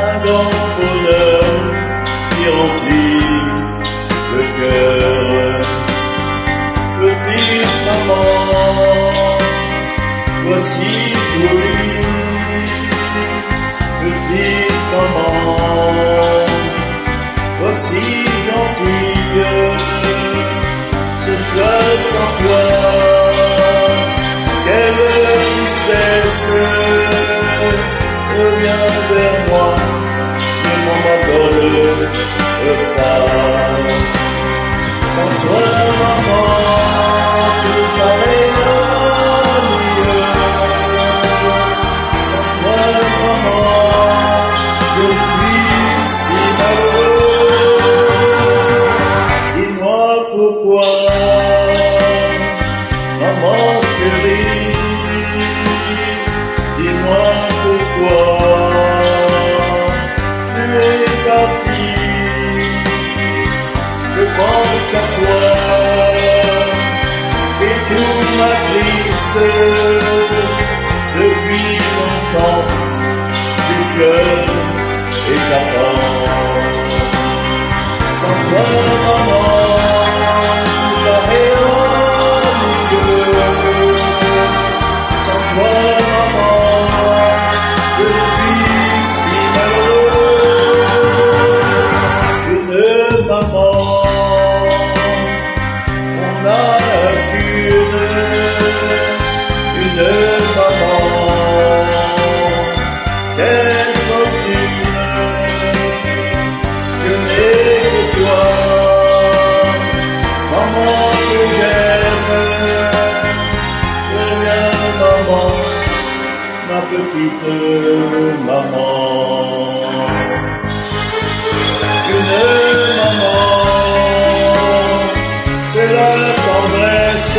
un grand bonheur qui remplit le cœur. Petite maman, toi si jolie, petite maman, toi si gentille, ce soir sans toi, quelle tristesse. Reviens vers moi, ne m'en m'abandonne pas. Sans toi, maman, tout paraît ennuyeux. Sans toi, maman, je suis si malheureux. Dis-moi pourquoi, maman chérie, dis-moi pourquoi tu es parti. Je pense à toi et tout m'attriste. Depuis longtemps, je pleure et j'attends. Sans toi, maman, tout paraît ennuyeux. Sans toi, maman, je suis si malheureux. Une maman, on n'a qu'une maman. Quelle fortune, je n'ai que toi, maman que j'aime. Reviens maman, ma petite maman. Une maman, c'est la tendresse.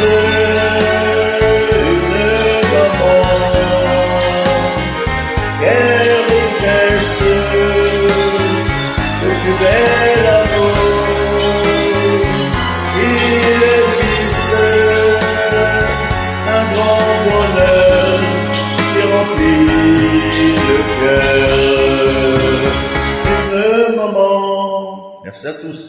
Une maman, quelle richesse, le plus bel amour. Il existe un grand bonheur qui remplit le cœur. Une maman. Merci à tous.